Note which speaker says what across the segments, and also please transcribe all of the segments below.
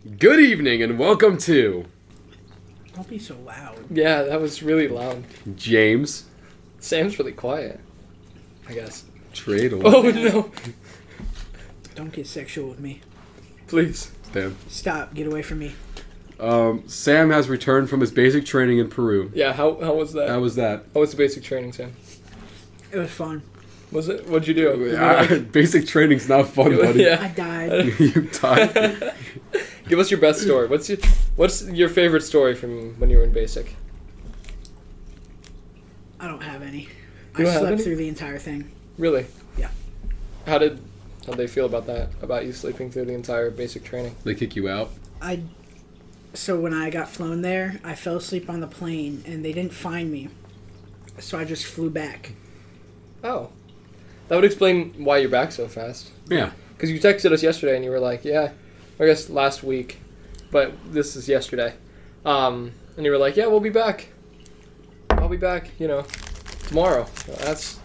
Speaker 1: Good evening and welcome to
Speaker 2: Don't be so loud.
Speaker 3: Yeah, that was really loud.
Speaker 1: James
Speaker 3: Sam's really quiet, I guess.
Speaker 1: Draedle.
Speaker 3: Oh, no.
Speaker 2: Don't get sexual with me.
Speaker 3: Please.
Speaker 1: Damn.
Speaker 2: Stop. Get away from me.
Speaker 1: Sam has returned from his basic training in Peru.
Speaker 3: Yeah, how was that?
Speaker 1: How was that?
Speaker 3: How was the basic training, Sam?
Speaker 2: It was fun.
Speaker 3: Was it? What'd you do?
Speaker 1: Basic training's not fun, buddy.
Speaker 3: Yeah.
Speaker 2: I died.
Speaker 1: You died.
Speaker 3: Give us your best story. What's your favorite story from when you were in basic?
Speaker 2: I don't have any.
Speaker 3: You don't
Speaker 2: I
Speaker 3: have
Speaker 2: slept
Speaker 3: any?
Speaker 2: through the entire thing.
Speaker 3: Really?
Speaker 2: Yeah.
Speaker 3: How'd they feel about that? About you sleeping through the entire basic training?
Speaker 1: They kick you out.
Speaker 2: So when I got flown there, I fell asleep on the plane, and they didn't find me. So I just flew back.
Speaker 3: Oh. That would explain why you're back so fast.
Speaker 1: Yeah.
Speaker 3: Because you texted us yesterday and you were like, yeah, I guess last week, but this is yesterday. And you were like, yeah, we'll be back. I'll be back, tomorrow. That's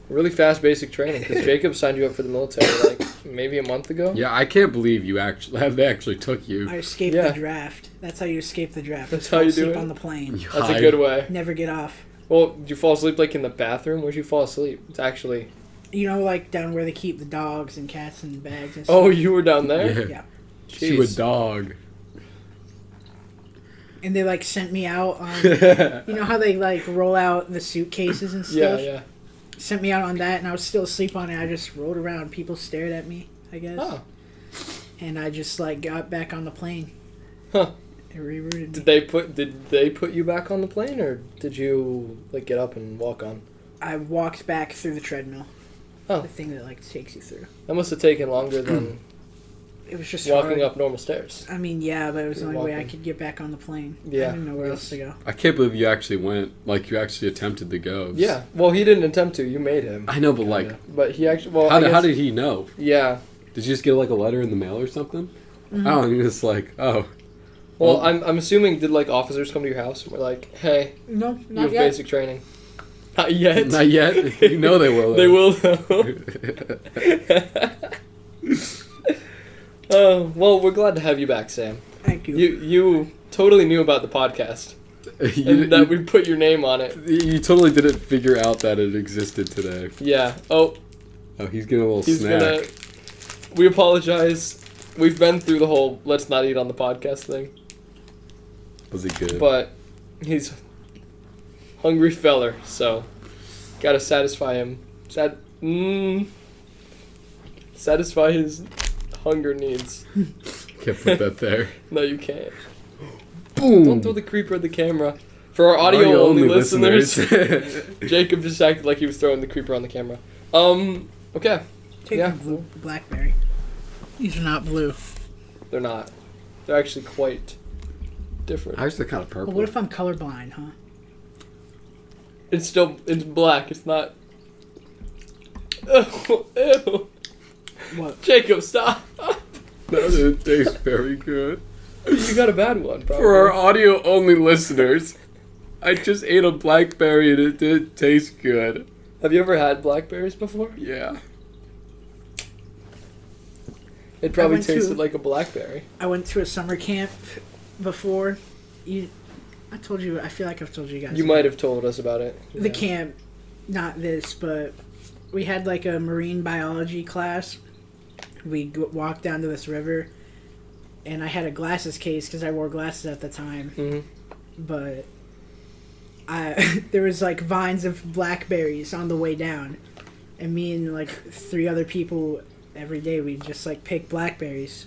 Speaker 3: really fast basic training because Jacob signed you up for the military like maybe a month ago.
Speaker 1: Yeah, I can't believe they actually took you.
Speaker 2: I escaped the draft. That's how you escape the draft.
Speaker 3: That's
Speaker 2: Just
Speaker 3: how
Speaker 2: fall
Speaker 3: you do
Speaker 2: asleep
Speaker 3: it?
Speaker 2: on the plane.
Speaker 3: That's a good way.
Speaker 2: Never get off.
Speaker 3: Well, did you fall asleep like in the bathroom? Where'd you fall asleep? It's actually...
Speaker 2: Like down where they keep the dogs and cats and bags and stuff.
Speaker 3: Oh, you were down there?
Speaker 2: Yeah.
Speaker 1: You a dog.
Speaker 2: And they sent me out on... You know how they roll out the suitcases and stuff?
Speaker 3: Yeah.
Speaker 2: Sent me out on that, and I was still asleep on it. I just rolled around. People stared at me, I guess.
Speaker 3: Oh.
Speaker 2: And I just got back on the plane.
Speaker 3: Huh.
Speaker 2: It rerouted me.
Speaker 3: Did they put you back on the plane, or did you get up and walk on?
Speaker 2: I walked back through the treadmill.
Speaker 3: Oh.
Speaker 2: The thing that takes you through.
Speaker 3: That must have taken longer than
Speaker 2: It was just
Speaker 3: walking
Speaker 2: hard.
Speaker 3: up normal stairs.
Speaker 2: I mean, yeah, but it was the only way I
Speaker 3: walking.
Speaker 2: could get back on the plane.
Speaker 3: Yeah.
Speaker 2: I didn't know where else to go.
Speaker 1: I can't believe you actually went. You actually attempted to go.
Speaker 3: Yeah. Well, he didn't attempt to. You made him.
Speaker 1: I know, but
Speaker 3: But he actually... Well,
Speaker 1: how did he know?
Speaker 3: Yeah.
Speaker 1: Did you just get a letter in the mail or something?
Speaker 2: Mm-hmm.
Speaker 1: Oh, and he was oh.
Speaker 3: Well, I'm assuming, did officers come to your house and were like, hey,
Speaker 2: No,
Speaker 3: you
Speaker 2: not
Speaker 3: have
Speaker 2: yet.
Speaker 3: basic training? Not yet.
Speaker 1: Not yet. You know they will. Though.
Speaker 3: They will, though. Well, we're glad to have you back, Sam.
Speaker 2: Thank you.
Speaker 3: You totally knew about the podcast. That we put your name on it.
Speaker 1: You totally didn't figure out that it existed today.
Speaker 3: Yeah. Oh,
Speaker 1: He's getting a little snack.
Speaker 3: We apologize. We've been through the whole let's not eat on the podcast thing.
Speaker 1: Was it good?
Speaker 3: But he's hungry feller, so gotta satisfy him. Satisfy his hunger needs.
Speaker 1: Can't put that there.
Speaker 3: No, you can't.
Speaker 1: Boom.
Speaker 3: Don't throw the creeper at the camera. For our audio-only listeners, Jacob just acted like he was throwing the creeper on the camera. Okay.
Speaker 2: Take
Speaker 3: Yeah.
Speaker 2: the blue blackberry. These are not blue.
Speaker 3: They're not. They're actually quite different.
Speaker 1: Actually, kind of purple.
Speaker 2: But what if I'm colorblind, huh?
Speaker 3: It's black. It's not... Ew.
Speaker 2: What?
Speaker 3: Jacob, stop.
Speaker 1: That didn't taste very good.
Speaker 3: You got a bad one, probably.
Speaker 1: For our audio-only listeners, I just ate a blackberry and it didn't taste good.
Speaker 3: Have you ever had blackberries before?
Speaker 1: Yeah.
Speaker 3: It probably
Speaker 2: went to-
Speaker 3: tasted like a blackberry.
Speaker 2: I went to a summer camp before. I told you. I feel like I've told you guys.
Speaker 3: You might have told us about it.
Speaker 2: The
Speaker 3: Yeah.
Speaker 2: camp, not this, but we had a marine biology class. We walked down to this river, and I had a glasses case because I wore glasses at the time.
Speaker 3: Mhm.
Speaker 2: But there was vines of blackberries on the way down, and me and 3 other people every day we just pick blackberries.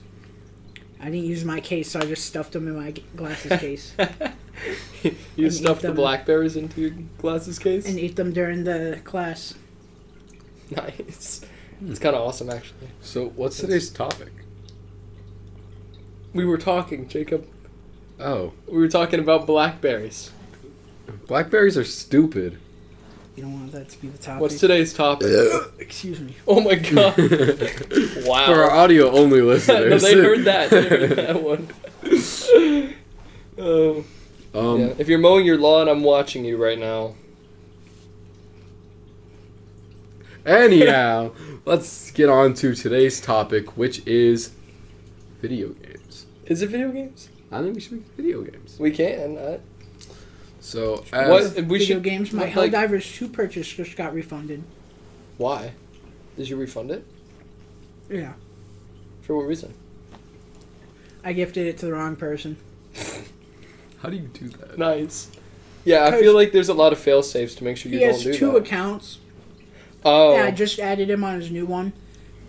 Speaker 2: I didn't use my case, so I just stuffed them in my glasses case
Speaker 3: You
Speaker 2: And
Speaker 3: stuffed
Speaker 2: eat
Speaker 3: the
Speaker 2: them.
Speaker 3: blackberries into your glasses case?
Speaker 2: and ate them during the class.
Speaker 3: Nice. It's kind of awesome, actually.
Speaker 1: So, what's today's topic?
Speaker 3: We were talking, Jacob.
Speaker 1: Oh.
Speaker 3: We were talking about blackberries.
Speaker 1: Blackberries are stupid.
Speaker 2: You don't want that to be the topic.
Speaker 3: What's today's topic?
Speaker 2: Excuse me.
Speaker 3: Oh my god. Wow.
Speaker 1: For our audio-only
Speaker 3: No,
Speaker 1: listeners.
Speaker 3: they heard that. They heard that one. Yeah. If you're mowing your lawn, I'm watching you right now.
Speaker 1: Anyhow, let's get on to today's topic, which is video games.
Speaker 3: Is it video games?
Speaker 1: I think we should make video games.
Speaker 3: We can.
Speaker 1: So,
Speaker 3: What? We
Speaker 2: Video
Speaker 3: should
Speaker 2: games. My
Speaker 3: like-
Speaker 2: Helldivers 2 purchase just got refunded.
Speaker 3: Why? Did you refund it?
Speaker 2: Yeah.
Speaker 3: For what reason?
Speaker 2: I gifted it to the wrong person.
Speaker 1: how do you do that?
Speaker 3: Nice. Yeah, I feel like there's a lot of fail safes to make sure you
Speaker 2: He
Speaker 3: don't
Speaker 2: has
Speaker 3: do
Speaker 2: 2
Speaker 3: that.
Speaker 2: accounts.
Speaker 3: Oh.
Speaker 2: Yeah, I just added him on his new one.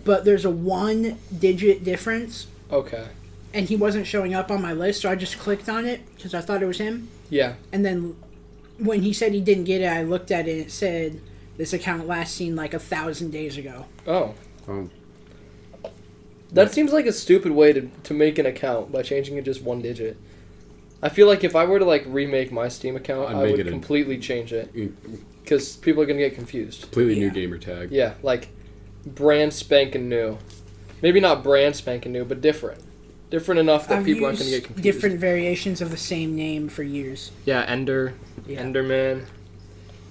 Speaker 2: But there's a 1-digit difference.
Speaker 3: Okay.
Speaker 2: And he wasn't showing up on my list, so I just clicked on it because I thought it was him.
Speaker 3: Yeah.
Speaker 2: And then when he said he didn't get it, I looked at it and it said this account last seen like 1,000 days ago.
Speaker 3: Oh.
Speaker 1: Oh.
Speaker 3: That seems like a stupid way to make an account by changing it just 1 digit. I feel like if I were to like remake my Steam account,
Speaker 1: I'd
Speaker 3: I
Speaker 1: make
Speaker 3: would
Speaker 1: it a-
Speaker 3: completely change it because people are gonna get confused.
Speaker 1: Completely new
Speaker 2: Yeah.
Speaker 1: gamer tag.
Speaker 3: Yeah, like brand spanking new. Maybe not brand spanking new, but different. Different enough that
Speaker 2: I've
Speaker 3: people aren't gonna
Speaker 2: used
Speaker 3: get confused.
Speaker 2: different variations of the same name for years.
Speaker 3: Yeah, Ender,
Speaker 2: Yeah.
Speaker 3: Enderman.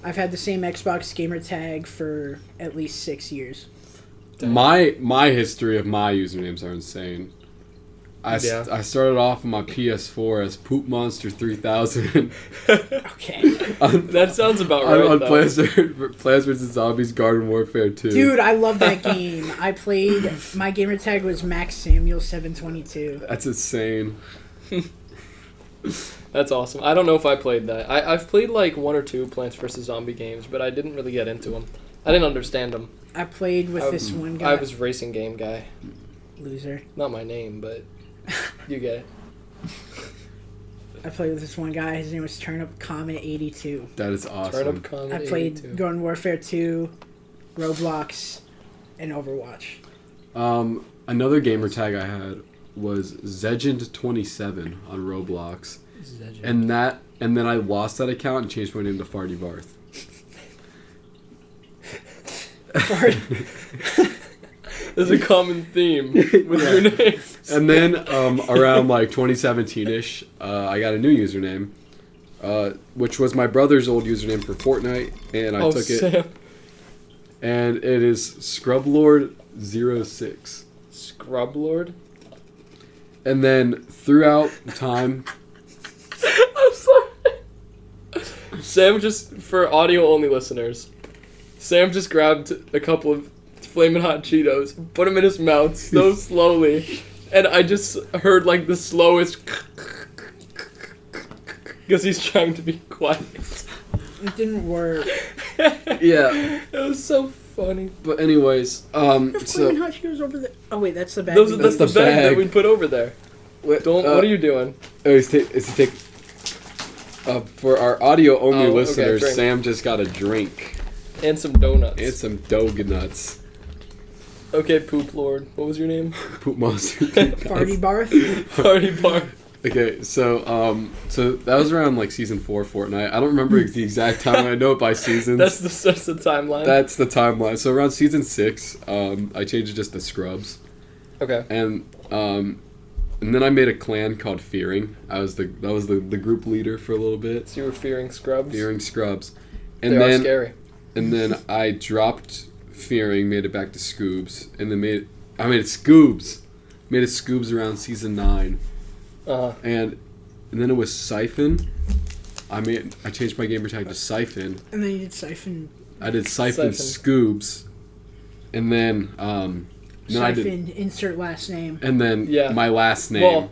Speaker 2: I've had the same Xbox gamer tag for at least 6 years.
Speaker 1: My history of my usernames are insane. I started off on my PS4 as Poop Monster 3000.
Speaker 2: Okay.
Speaker 3: That sounds about right.
Speaker 1: on
Speaker 3: though.
Speaker 1: Plants vs. Zombies Garden Warfare 2.
Speaker 2: Dude, I love that game. I played, my gamer tag was Max Samuel 722.
Speaker 1: That's insane.
Speaker 3: That's awesome. I don't know if I played that. I've played like 1 or 2 Plants vs. Zombie games, but I didn't really get into them. I didn't understand them.
Speaker 2: I played with this one guy.
Speaker 3: I was racing game guy.
Speaker 2: Loser.
Speaker 3: Not my name, but you get it.
Speaker 2: I played with this one guy. His name was Turnip Comet 82.
Speaker 1: That is awesome.
Speaker 3: Turnip Comet
Speaker 2: I played
Speaker 3: 82.
Speaker 2: Garden Warfare 2, Roblox, and Overwatch.
Speaker 1: Another gamer tag I had was Zegend27 on Roblox. And then I lost that account and changed my name to Farty Barth.
Speaker 3: There's a common theme with your name.
Speaker 1: And then around like 2017-ish, I got a new username, which was my brother's old username for Fortnite, and I took it.
Speaker 3: Sam.
Speaker 1: And it is Scrublord06.
Speaker 3: Scrublord?
Speaker 1: And then throughout time,
Speaker 3: I'm sorry. Sam just, for audio-only listeners, Sam just grabbed a couple of Flamin' Hot Cheetos, put them in his mouth so slowly, and I just heard like the slowest because he's trying to be quiet.
Speaker 2: It didn't work.
Speaker 1: yeah.
Speaker 3: It was so funny.
Speaker 1: But anyways,
Speaker 2: Flamin'
Speaker 1: so
Speaker 2: Hot Cheetos over there. Oh wait, that's the bag.
Speaker 3: That's
Speaker 2: we
Speaker 3: the
Speaker 2: made.
Speaker 3: bag that
Speaker 1: bag.
Speaker 3: we put over there. What are you doing?
Speaker 1: is to take. For our audio only
Speaker 3: Oh, okay,
Speaker 1: listeners,
Speaker 3: drink.
Speaker 1: Sam just got a drink
Speaker 3: And some donuts.
Speaker 1: and some donuts.
Speaker 3: Okay, Poop Lord. What was your name?
Speaker 1: Poop monster.
Speaker 2: Party Barth.
Speaker 3: Party Bar.
Speaker 1: Okay, so that was around like season 4 Fortnite. I don't remember the exact time. I know it by seasons.
Speaker 3: That's the timeline.
Speaker 1: That's the timeline. So around season 6, I changed it just to Scrubs,
Speaker 3: Okay.
Speaker 1: and then I made a clan called Fearing. That was the group leader for a little bit.
Speaker 3: So you were fearing scrubs?
Speaker 1: Fearing Scrubs,
Speaker 3: They
Speaker 1: and
Speaker 3: are
Speaker 1: then
Speaker 3: scary.
Speaker 1: and then I dropped Fearing, made it back to Scoobs, and then made it Scoobs. Made it Scoobs around season 9.
Speaker 3: Uh-huh.
Speaker 1: And then it was Siphon. I changed my gamer tag to Siphon.
Speaker 2: And then you did Siphon.
Speaker 1: I did Siphon Scoobs. And then I did,
Speaker 2: Siphon, insert last name.
Speaker 1: and then
Speaker 3: Yeah.
Speaker 1: my last name.
Speaker 3: Well,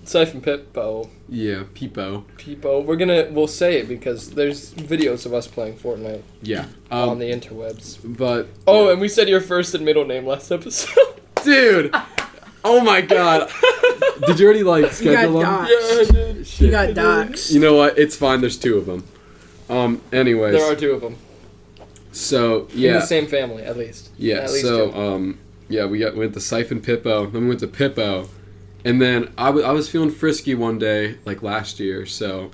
Speaker 3: Siphon Pippo.
Speaker 1: Yeah, Peepo.
Speaker 3: Peepo. We'll say it because there's videos of us playing Fortnite
Speaker 1: Yeah.
Speaker 3: on the interwebs.
Speaker 1: But
Speaker 3: Oh, and we said your first and middle name last episode.
Speaker 1: dude, oh my god. Did you already like schedule them?
Speaker 2: doxed.
Speaker 3: Yeah, I did.
Speaker 2: You got docs.
Speaker 1: You know what? It's fine. There's 2 of them. Anyways.
Speaker 3: There are 2 of them.
Speaker 1: So
Speaker 3: In
Speaker 1: yeah.
Speaker 3: the same family, at least.
Speaker 1: Yeah,
Speaker 3: At least
Speaker 1: so
Speaker 3: 2.
Speaker 1: we went to Siphon Pippo, then we went to Pippo, and then I was feeling frisky one day, like last year, so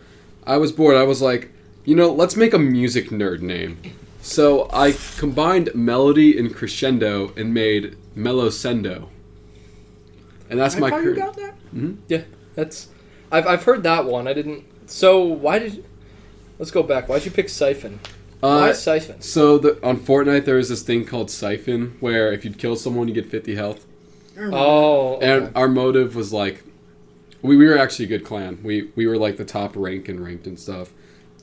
Speaker 1: I was bored. I was like, let's make a music nerd name. So I combined melody and crescendo and made Mellowsendo. And that's my
Speaker 2: How you
Speaker 1: current.
Speaker 2: got that?
Speaker 3: Yeah, that's... I've heard that one. I didn't... So, why did... Let's go back. Why'd you pick Siphon? Why Siphon?
Speaker 1: So on Fortnite there was this thing called Siphon, where if you'd kill someone you get 50 health.
Speaker 2: remember.
Speaker 3: Oh, okay.
Speaker 1: And our motive was like, we were actually a good clan. We were like the top rank and ranked and stuff,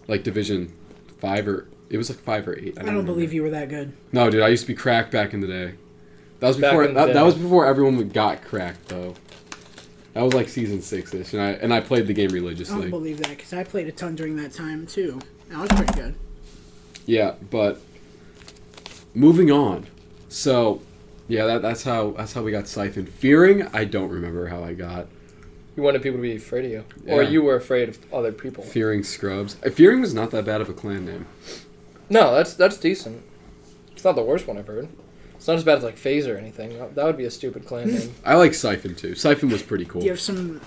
Speaker 1: like Division 5 or it was like 5 or 8.
Speaker 2: I don't believe you were that good.
Speaker 1: No, dude, I used to be cracked back in the day. That was
Speaker 3: Back
Speaker 1: before
Speaker 3: in the day.
Speaker 1: that was before everyone got cracked though. That was like season 6ish, and I played the game
Speaker 2: I don't
Speaker 1: religiously.
Speaker 2: believe that because I played a ton during that time too. That was pretty good.
Speaker 1: Yeah, but moving on. So, yeah, that's how we got siphoned. Fearing, I don't remember how I got.
Speaker 3: You wanted people to be afraid of you, or
Speaker 1: Yeah.
Speaker 3: you were afraid of other people.
Speaker 1: Fearing Scrubs. Fearing was not that bad of a clan name.
Speaker 3: No, that's decent. It's not the worst one I've heard. It's not as bad as like FaZe or anything. That would be a stupid clan name.
Speaker 1: I like Siphon too. Siphon was pretty cool.
Speaker 2: Do you have some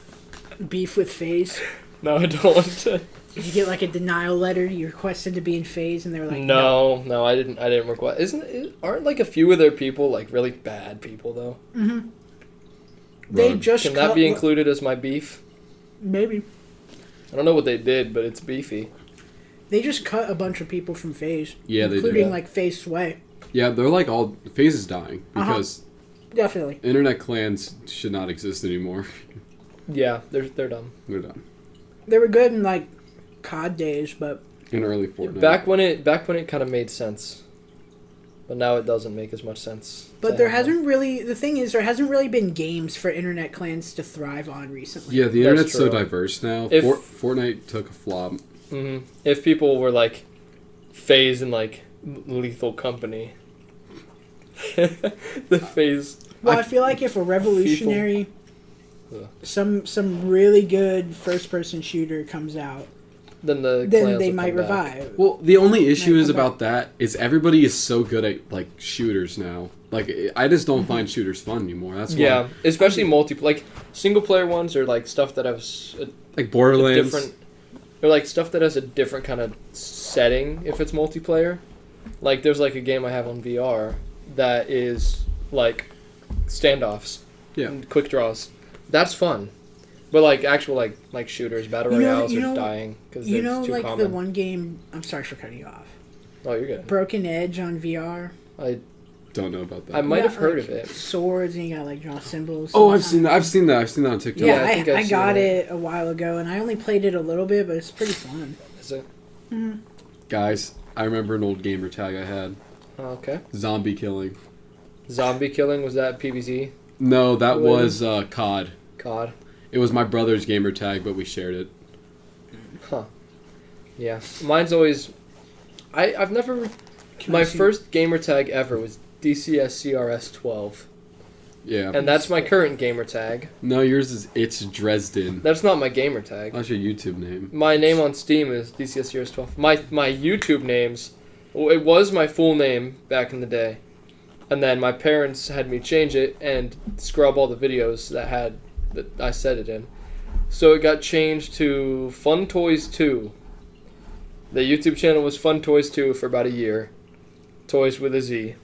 Speaker 2: beef with FaZe?
Speaker 3: No, I don't want to.
Speaker 2: Did you get like a denial letter? You requested to be in FaZe, and they were like,
Speaker 3: No, I didn't request. Aren't like a few of their people like really bad people though?
Speaker 2: Mm-hmm. They
Speaker 1: Run.
Speaker 2: just
Speaker 3: Can that
Speaker 2: cut
Speaker 3: be included as my beef?
Speaker 2: Maybe
Speaker 3: I don't know what they did, but it's beefy.
Speaker 2: they just cut a bunch of people from FaZe.
Speaker 1: Yeah, they
Speaker 2: including
Speaker 1: did.
Speaker 2: like FaZe Sway.
Speaker 1: Yeah, they're like all FaZe is dying because
Speaker 2: Definitely.
Speaker 1: internet clans should not exist anymore.
Speaker 3: Yeah, they're dumb.
Speaker 1: They're done.
Speaker 2: They were good in like COD days, but
Speaker 1: In early Fortnite.
Speaker 3: Back when it kind of made sense, but now it doesn't make as much sense.
Speaker 2: But there hasn't really. The thing is, there hasn't really been games for internet clans to thrive on recently.
Speaker 1: Yeah, the
Speaker 3: That's
Speaker 1: internet's so
Speaker 3: true.
Speaker 1: diverse now.
Speaker 3: If-
Speaker 1: Fortnite took a flop.
Speaker 3: Mm-hmm. If people were like FaZe and like Lethal Company, the FaZe.
Speaker 2: Well, I feel like if a revolutionary, some really good first-person shooter comes out,
Speaker 3: Then the
Speaker 2: then
Speaker 3: clans
Speaker 2: they
Speaker 3: will
Speaker 2: might
Speaker 3: come back.
Speaker 2: revive.
Speaker 1: Well, the only issue
Speaker 2: Might
Speaker 1: is
Speaker 2: come
Speaker 1: about that is everybody is so good at like shooters now. Like I just
Speaker 2: Mm-hmm.
Speaker 1: don't find shooters fun anymore. That's why.
Speaker 3: Yeah, especially like single player ones or like stuff that has
Speaker 1: Like
Speaker 3: a
Speaker 1: Borderlands.
Speaker 3: different, or like stuff that has a different kind of setting if it's multiplayer. Like there's like a game I have on VR that is like standoffs,
Speaker 1: Yeah.
Speaker 3: and quick draws. That's fun, but like actual like shooters, battle royales
Speaker 2: you
Speaker 3: are
Speaker 2: know-
Speaker 3: dying because
Speaker 2: You
Speaker 3: they're
Speaker 2: know,
Speaker 3: too
Speaker 2: like
Speaker 3: common.
Speaker 2: the one game. I'm sorry for cutting you off.
Speaker 3: Oh, you're good.
Speaker 2: Broken Edge on VR.
Speaker 1: Don't know about that.
Speaker 3: I might
Speaker 2: You
Speaker 3: have
Speaker 2: got,
Speaker 3: heard
Speaker 2: like,
Speaker 3: of it.
Speaker 2: Swords and you got like draw symbols.
Speaker 1: Oh, I've
Speaker 2: sometimes.
Speaker 1: seen that. I've seen that on TikTok.
Speaker 2: Yeah,
Speaker 3: I think I've
Speaker 2: I
Speaker 3: seen
Speaker 2: got
Speaker 3: it.
Speaker 2: it a while ago, and I only played it a little bit, but it's pretty fun.
Speaker 3: Is it?
Speaker 1: Guys, I remember an old gamer tag I had.
Speaker 3: Oh, okay.
Speaker 1: Zombie killing.
Speaker 3: Zombie killing, was that PvZ?
Speaker 1: No, that
Speaker 3: Really?
Speaker 1: was COD.
Speaker 3: COD.
Speaker 1: It was my brother's gamer tag, but we shared it.
Speaker 3: Huh. Yeah. Mine's always. I've never.
Speaker 2: Can
Speaker 3: My
Speaker 2: I see-
Speaker 3: first gamer tag ever was DCSCRS12.
Speaker 1: Yeah.
Speaker 3: And that's my current gamer tag.
Speaker 1: No, yours is It's Dresden.
Speaker 3: That's not my gamer tag.
Speaker 1: That's your YouTube name.
Speaker 3: My name on Steam is DCSCRS12. My YouTube names. Well, it was my full name back in the day. And then my parents had me change it and scrub all the videos that I said it in. So it got changed to Fun Toys 2. The YouTube channel was Fun Toys 2 for about a year. Toys with a Z.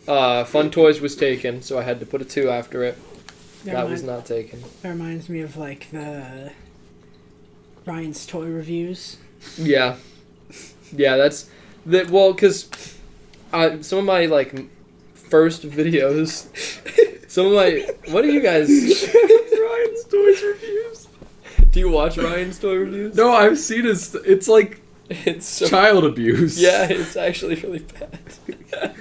Speaker 3: Fun Toys was taken, so I had to put a 2 after it. That was not taken.
Speaker 2: That reminds me of like the Ryan's toy reviews.
Speaker 3: Yeah. Yeah, that's... Well, because some of my, like, first videos... Some of my... What are you guys...
Speaker 1: Ryan's Toys reviews.
Speaker 3: Do you watch Ryan's toy reviews?
Speaker 1: No, I've seen it. It's like
Speaker 3: It's so...
Speaker 1: child abuse.
Speaker 3: Yeah, it's actually really bad.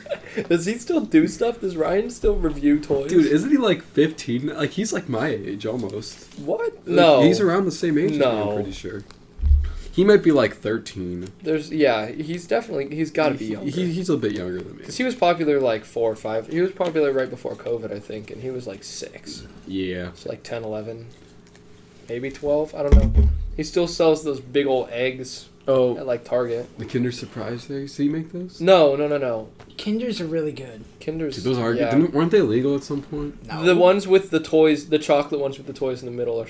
Speaker 3: Does he still do stuff? Does Ryan still review toys?
Speaker 1: Dude, isn't he like 15? Like, he's like my age almost.
Speaker 3: What?
Speaker 1: Like,
Speaker 3: No.
Speaker 1: He's around the same age as me,
Speaker 3: No.
Speaker 1: I'm pretty sure. He might be like 13.
Speaker 3: He's got to be younger.
Speaker 1: He's a bit younger than me.
Speaker 3: Because he was popular like 4 or 5. He was popular right before COVID, I think, and he was like 6.
Speaker 1: Yeah.
Speaker 3: So like 10, 11, maybe 12. I don't know. He still sells those big old eggs
Speaker 1: Oh,
Speaker 3: at like Target.
Speaker 1: the Kinder Surprise eggs? Did he make those?
Speaker 3: No.
Speaker 2: Kinders are really good.
Speaker 3: Kinder's.
Speaker 1: Dude, those are
Speaker 3: yeah.
Speaker 1: good. Weren't they illegal at some point?
Speaker 2: No.
Speaker 3: The ones with the toys, the chocolate ones with the toys in the middle are.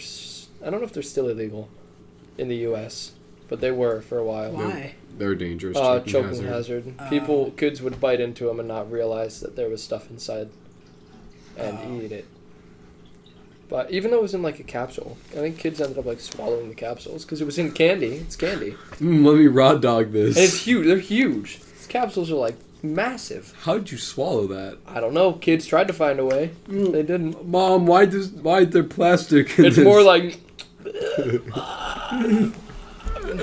Speaker 3: I don't know if they're still illegal in the U.S., but they were for a while.
Speaker 2: Why?
Speaker 1: They're dangerous.
Speaker 3: Choking hazard. Kids would bite into them and not realize that there was stuff inside, and eat it. But even though it was in like a capsule, I think kids ended up like swallowing the capsules because it was in candy. It's candy,
Speaker 1: Let me raw dog this.
Speaker 3: and it's huge. They're huge. These capsules are like massive.
Speaker 1: How did you swallow that?
Speaker 3: I don't know. Kids tried to find a way. They didn't.
Speaker 1: Mom, why is there plastic in
Speaker 3: It's
Speaker 1: this?
Speaker 3: more like...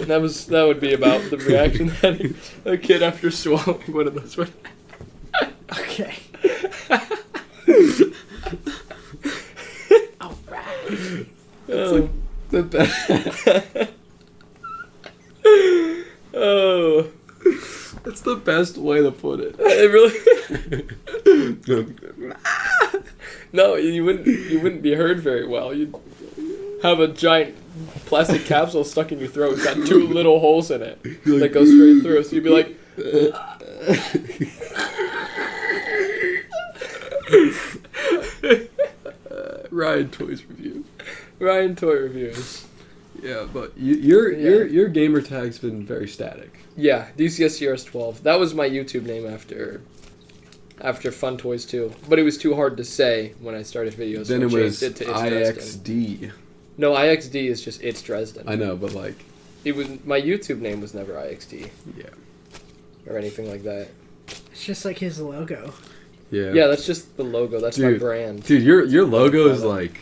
Speaker 3: that would be about the reaction that a kid after swallowing one of those would.
Speaker 2: Okay. All right.
Speaker 1: It's like the best.
Speaker 3: Oh.
Speaker 1: It's the best way to put it.
Speaker 3: It really... No, you wouldn't be heard very well. You'd have a giant plastic capsule stuck in your throat. It's got 2 little holes in it that go straight through. So you'd be like...
Speaker 1: Ryan Toys Review.
Speaker 3: Ryan Toy Reviews.
Speaker 1: Yeah, but your gamer tag's been very static.
Speaker 3: Yeah, DCSCRS12. That was my YouTube name after Fun Toys 2. But it was too hard to say when I started videos.
Speaker 1: Then
Speaker 3: so
Speaker 1: it was
Speaker 3: to It's Dresden.
Speaker 1: IXD.
Speaker 3: No, IXD is just It's Dresden.
Speaker 1: I know, but like...
Speaker 3: It was my YouTube name was never IXD.
Speaker 1: Yeah.
Speaker 3: Or anything like that.
Speaker 2: It's just like his logo.
Speaker 1: Yeah.
Speaker 3: Yeah, that's just the logo. That's my brand.
Speaker 1: Dude, your logo is like...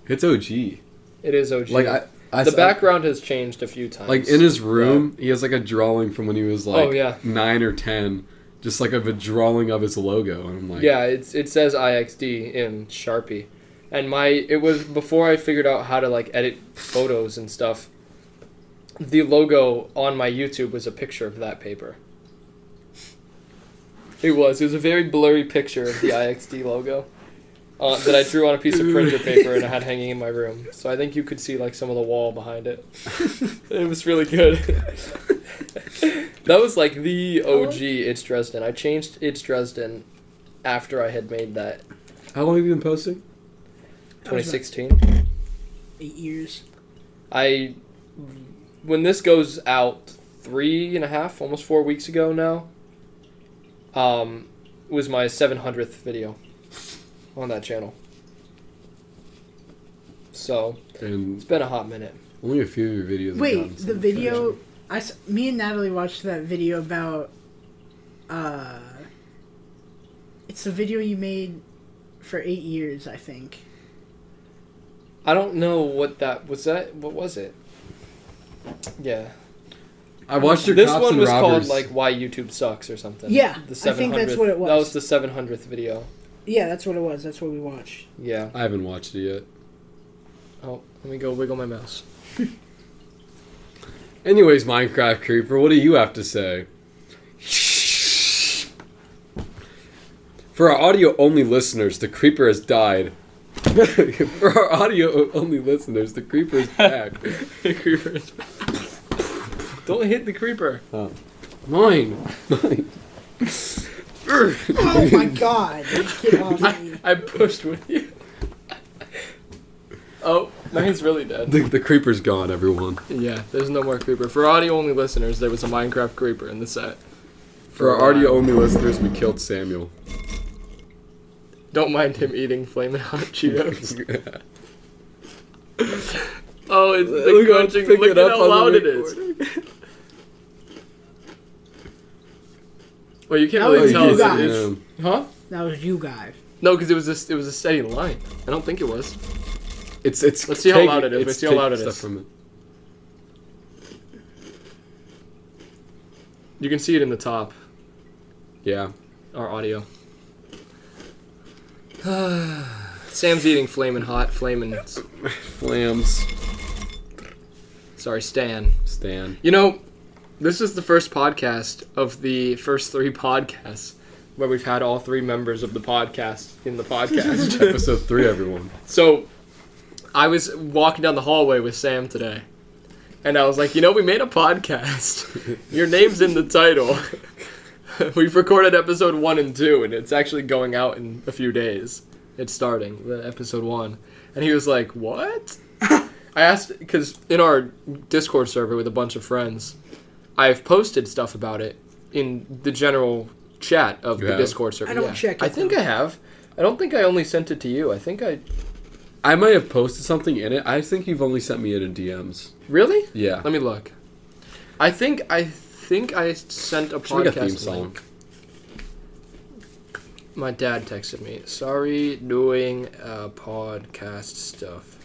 Speaker 1: It's OG.
Speaker 3: It is OG.
Speaker 1: Like,
Speaker 3: the background has changed a few times.
Speaker 1: Like, in his room, he has like a drawing from when he was like 9 or 10. Just like of a drawing of his logo. And I'm like...
Speaker 3: Yeah, it says IXD in Sharpie. And it was before I figured out how to like edit photos and stuff. The logo on my YouTube was a picture of that paper. It was a very blurry picture of the IXD logo that I drew on a piece of printer paper and I had hanging in my room. So I think you could see like some of the wall behind it. It was really good. That was like the OG It's Dresden. I changed It's Dresden after I had made that.
Speaker 1: How long have you been posting?
Speaker 3: 2016.
Speaker 2: 8 years.
Speaker 3: When this goes out 3.5, almost 4 weeks ago now, was my 700th video on that channel. So,
Speaker 1: And
Speaker 3: it's been a hot minute.
Speaker 1: only a few of your videos have
Speaker 2: Wait,
Speaker 1: gotten
Speaker 2: the
Speaker 1: some
Speaker 2: video...
Speaker 1: traction.
Speaker 2: Me and Natalie watched that video about... It's the video you made for 8 years, I think.
Speaker 3: I don't know what that was. What was it? Yeah.
Speaker 1: I watched your
Speaker 3: This
Speaker 1: Cops
Speaker 3: one
Speaker 1: and
Speaker 3: was
Speaker 1: Robbers.
Speaker 3: called like Why YouTube Sucks or something.
Speaker 2: Yeah,
Speaker 3: The
Speaker 2: I think that's
Speaker 3: 700th
Speaker 2: what it was.
Speaker 3: That was the 700th video.
Speaker 2: Yeah, that's what it was. That's what we watched.
Speaker 3: Yeah.
Speaker 1: I haven't watched it yet.
Speaker 3: Oh, let me go wiggle my mouse.
Speaker 1: Anyways, Minecraft Creeper, what do you have to say? For our audio-only listeners, the Creeper has died. For our audio-only listeners, the Creeper is back.
Speaker 3: The creeper is back. Don't hit the creeper.
Speaker 1: Oh. Mine.
Speaker 2: Oh my god! Get off me.
Speaker 3: I pushed with you. Oh, mine's really dead.
Speaker 1: The Creeper's gone, everyone.
Speaker 3: Yeah, there's no more creeper. For audio-only listeners, there was a Minecraft creeper in the set.
Speaker 1: For our audio-only listeners, we killed Samuel.
Speaker 3: Don't mind him eating flaming hot Cheetos. Oh, it's the crunching. Look at how loud it is. Well, you can't
Speaker 2: That
Speaker 3: really
Speaker 2: was
Speaker 3: tell.
Speaker 2: you
Speaker 3: It's,
Speaker 2: guys.
Speaker 3: huh?
Speaker 2: That was you guys.
Speaker 3: No, because it was a steady line. I don't think it was.
Speaker 1: It's.
Speaker 3: Let's see how loud it is. Let's see how loud it
Speaker 1: stuff
Speaker 3: is.
Speaker 1: from it.
Speaker 3: You can see it in the top.
Speaker 1: Yeah.
Speaker 3: Our audio. Sam's eating flaming hot,
Speaker 1: Flams.
Speaker 3: Sorry, Stan. You know, this is the first podcast of the first 3 podcasts where we've had all 3 members of the podcast in the podcast.
Speaker 1: Episode 3, everyone.
Speaker 3: So, I was walking down the hallway with Sam today, and I was like, you know, we made a podcast. Your name's in the title. We've recorded episode 1 and 2, and it's actually going out in a few days. It's starting, the episode 1. And he was like, what? I asked, because in our Discord server with a bunch of friends, I've posted stuff about it in the general chat of the Discord server.
Speaker 2: I don't check it.
Speaker 3: I think I have. I don't think I only sent it to you. I think
Speaker 1: I might have posted something in it. I think you've only sent me it in DMs.
Speaker 3: Really?
Speaker 1: Yeah.
Speaker 3: Let me look. I think I sent a
Speaker 1: Should we make
Speaker 3: podcast
Speaker 1: a theme song?
Speaker 3: link. My dad texted me. Sorry, doing podcast stuff.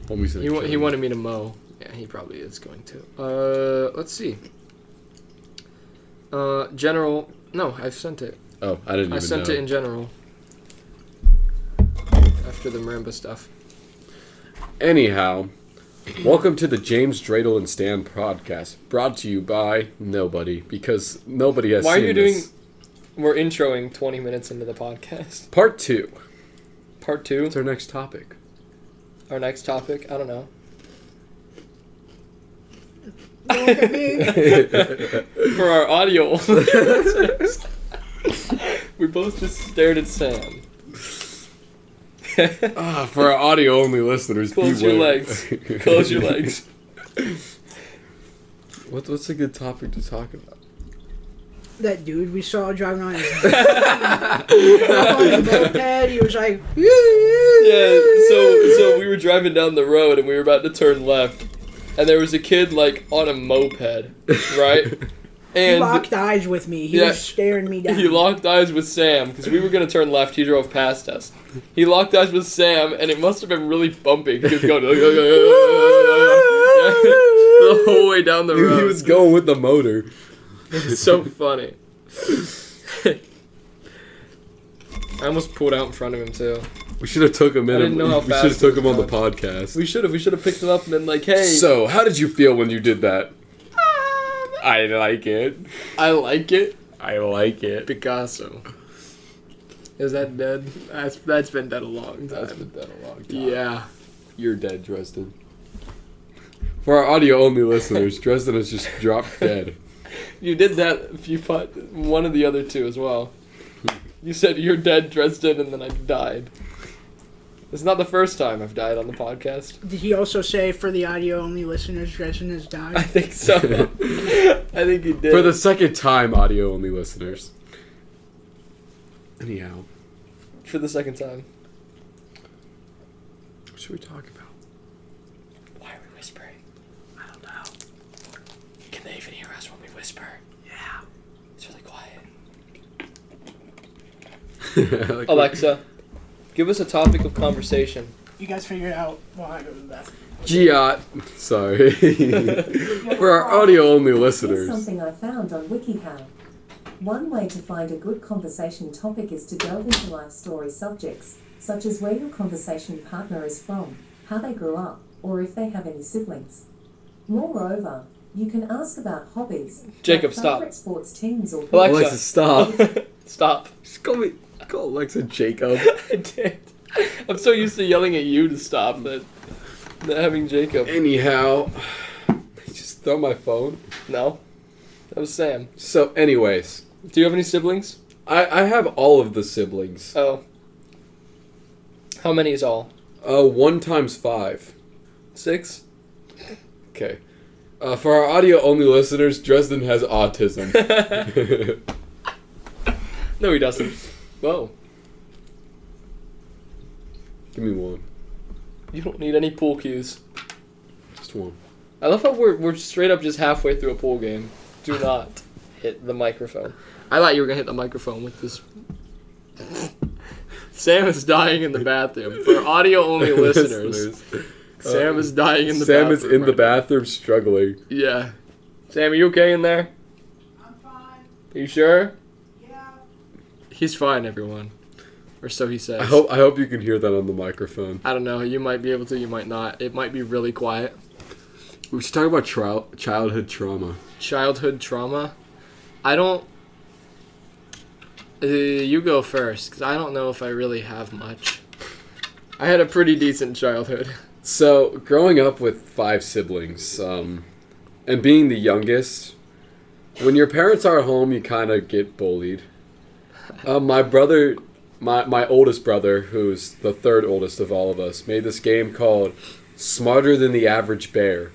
Speaker 3: He wanted me to mow. Yeah, he probably is going to. Let's see. General. No, I've sent it.
Speaker 1: Oh, I didn't even know.
Speaker 3: I sent it in general. After the marimba stuff.
Speaker 1: Anyhow, welcome to the Draedle and Stan podcast, brought to you by nobody, because nobody has
Speaker 3: Why
Speaker 1: seen
Speaker 3: are you doing...
Speaker 1: this.
Speaker 3: We're introing 20 minutes into the podcast.
Speaker 1: Part 2.
Speaker 3: Part 2?
Speaker 1: What's our next topic?
Speaker 3: Our next topic? I don't know.
Speaker 2: Look at me.
Speaker 3: For our audio listeners, we both just stared at Sam.
Speaker 1: For our audio only listeners,
Speaker 3: Close your legs. Close your legs.
Speaker 1: What's a good topic to talk about?
Speaker 2: That dude we saw driving on his on the moped, he was like,
Speaker 3: Yeah, so we were driving down the road and we were about to turn left, and there was a kid like on a moped, right?
Speaker 2: He
Speaker 3: And
Speaker 2: locked eyes with me. He was staring me down.
Speaker 3: he locked eyes with Sam because we were gonna turn left. He drove past us. He locked eyes with Sam, and it must have been really bumpy. He was going the whole way down the road.
Speaker 1: He was going with the motor.
Speaker 3: It's so funny. I almost pulled out in front of him too.
Speaker 1: We should have took him in.
Speaker 3: I didn't know how
Speaker 1: we
Speaker 3: fast
Speaker 1: should have took
Speaker 3: he
Speaker 1: him on
Speaker 3: was
Speaker 1: the podcast.
Speaker 3: We should have picked him up and been like, "Hey."
Speaker 1: So, how did you feel when you did that? I like it.
Speaker 3: I like it.
Speaker 1: I like it.
Speaker 3: Picasso. Is that dead? That's been dead a long time.
Speaker 1: That's been dead a long time.
Speaker 3: Yeah.
Speaker 1: You're dead, Dresden. For our audio only listeners, Dresden has just dropped dead.
Speaker 3: You did that if you fought one of the other two as well. You said you're dead, Dresden, and then I died. It's not the first time I've died on the podcast.
Speaker 2: Did he also say for the audio only listeners, Dresden has died?
Speaker 3: I think so. I think he did.
Speaker 1: For the second time, audio only listeners. Anyhow.
Speaker 3: For the second time.
Speaker 1: What should we talk about?
Speaker 3: Why are we whispering? I don't know. Can they even hear us when we whisper? Yeah. It's really quiet. Alexa, give us a topic of conversation.
Speaker 2: You guys figure it out while I go to the bathroom.
Speaker 1: Giot. Sorry. For our audio only
Speaker 4: Here's
Speaker 1: listeners.
Speaker 4: something I found on WikiHow. One way to find a good conversation topic is to delve into life story subjects, such as where your conversation partner is from, how they grew up, or if they have any siblings. Moreover, you can ask about hobbies,
Speaker 3: Jacob,
Speaker 4: like
Speaker 3: stop.
Speaker 4: favorite sports teams or
Speaker 1: Alexa, stop.
Speaker 3: Stop.
Speaker 1: Just call Alexa Jacob.
Speaker 3: I did. I'm so used to yelling at you to stop that having Jacob.
Speaker 1: Anyhow, just throw my phone.
Speaker 3: No. That was Sam.
Speaker 1: So, anyways.
Speaker 3: Do you have any siblings?
Speaker 1: I have all of the siblings.
Speaker 3: Oh. How many is all?
Speaker 1: 1 times 5.
Speaker 3: 6?
Speaker 1: Okay. For our audio only listeners, Dresden has autism.
Speaker 3: No, he doesn't. Whoa.
Speaker 1: Give me 1.
Speaker 3: You don't need any pool cues.
Speaker 1: Just 1.
Speaker 3: I love how we're straight up just halfway through a pool game. Do not hit the microphone. I thought you were going to hit the microphone with this. Sam is dying in the bathroom. For audio only listeners, Sam is dying in the bathroom.
Speaker 1: Sam is in the bathroom struggling.
Speaker 3: Yeah. Sam, are you okay in there?
Speaker 2: I'm fine.
Speaker 3: Are you sure?
Speaker 2: Yeah.
Speaker 3: He's fine, everyone. Or so he says.
Speaker 1: I hope you can hear that on the microphone.
Speaker 3: I don't know. You might be able to, you might not. It might be really quiet.
Speaker 1: We should talk about childhood trauma.
Speaker 3: Childhood trauma? I don't... you go first, because I don't know if I really have much. I had a pretty decent childhood.
Speaker 1: So, growing up with 5 siblings, and being the youngest, when your parents are home, you kind of get bullied. My brother, my oldest brother, who's the 3rd oldest of all of us, made this game called Smarter Than the Average Bear.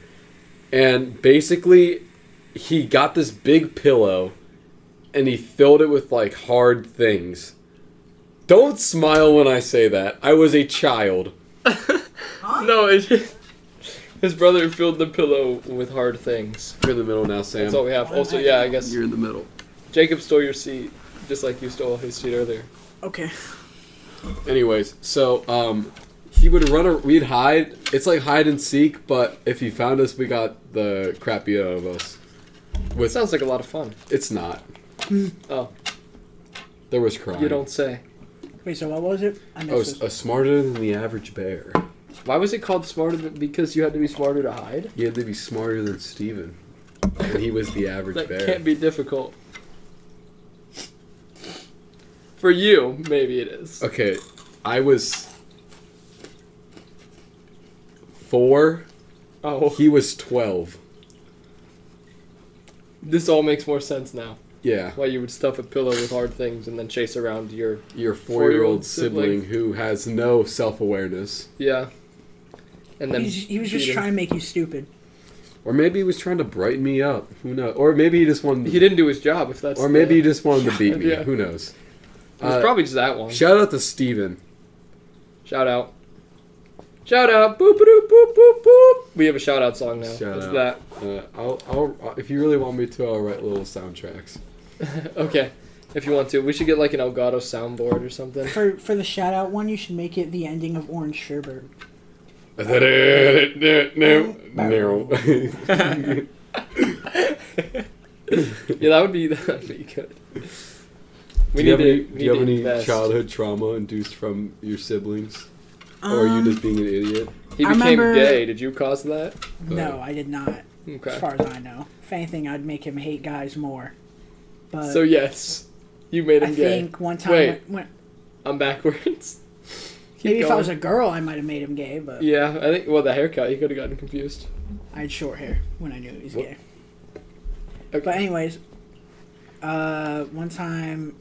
Speaker 1: And basically, he got this big pillow, and he filled it with, like, hard things. Don't smile when I say that. I was a child.
Speaker 3: No, his brother filled the pillow with hard things.
Speaker 1: You're in the middle now, Sam.
Speaker 3: That's all we have. Also, yeah, I guess
Speaker 1: You're in the middle.
Speaker 3: Jacob stole your seat. just like you stole his seat earlier.
Speaker 2: Okay.
Speaker 1: Anyways, so he would we'd hide. It's like hide and seek, but if he found us, we got the crap beat out of us.
Speaker 3: It sounds like a lot of fun.
Speaker 1: It's not.
Speaker 3: Oh,
Speaker 1: There was crying.
Speaker 3: you don't say.
Speaker 2: Wait, so what was it? I missed it.
Speaker 1: Smarter than the average bear.
Speaker 3: Why was it called smarter? Because you had to be smarter to hide?
Speaker 1: You had to be smarter than Steven. And he was the average
Speaker 3: That
Speaker 1: bear.
Speaker 3: can't be difficult. For you, maybe it is.
Speaker 1: Okay, I was 4.
Speaker 3: Oh,
Speaker 1: He was 12.
Speaker 3: this all makes more sense now.
Speaker 1: Yeah.
Speaker 3: Why you would stuff a pillow with hard things and then chase around your...
Speaker 1: Your 4-year-old
Speaker 3: Four-year-old
Speaker 1: sibling who has no self-awareness.
Speaker 3: Yeah. And then
Speaker 2: He was just
Speaker 3: beat him.
Speaker 2: trying to make you stupid.
Speaker 1: Or maybe he was trying to brighten me up. Who knows? Or maybe he just wanted...
Speaker 3: He didn't do his job, if that's...
Speaker 1: Or maybe he just wanted to beat me.
Speaker 3: Yeah.
Speaker 1: Who knows?
Speaker 3: It was probably just that one.
Speaker 1: Shout out to Steven.
Speaker 3: Shout out. Shout out. Boop, boop, boop, boop, boop. We have a shout out song now.
Speaker 1: Shout
Speaker 3: What's
Speaker 1: out.
Speaker 3: that?
Speaker 1: I'll if you really want me to, I'll write little soundtracks.
Speaker 3: Okay. If you want to. We should get like an Elgato soundboard or something.
Speaker 2: For the shout out one, you should make it the ending of Orange Sherbet.
Speaker 1: No.
Speaker 3: Yeah, that'd be good.
Speaker 1: Do you have
Speaker 3: to
Speaker 1: any
Speaker 3: invest.
Speaker 1: childhood trauma induced from your siblings? Or are you just being an idiot?
Speaker 3: He
Speaker 2: I
Speaker 3: became
Speaker 2: remember-
Speaker 3: gay. Did you cause that?
Speaker 2: No, I did not.
Speaker 3: Okay.
Speaker 2: As far as I know. If anything, I'd make him hate guys more. But
Speaker 3: So yes, you made him
Speaker 2: I
Speaker 3: gay.
Speaker 2: think one time...
Speaker 3: Wait.
Speaker 2: when
Speaker 3: I'm backwards. Keep
Speaker 2: maybe if I
Speaker 3: going.
Speaker 2: was a girl, I might have made him gay, but
Speaker 3: Yeah, I think. Well, the haircut, you could have gotten confused.
Speaker 2: I had short hair when I knew he was
Speaker 1: What?
Speaker 2: gay.
Speaker 3: Okay.
Speaker 2: But anyways, one time,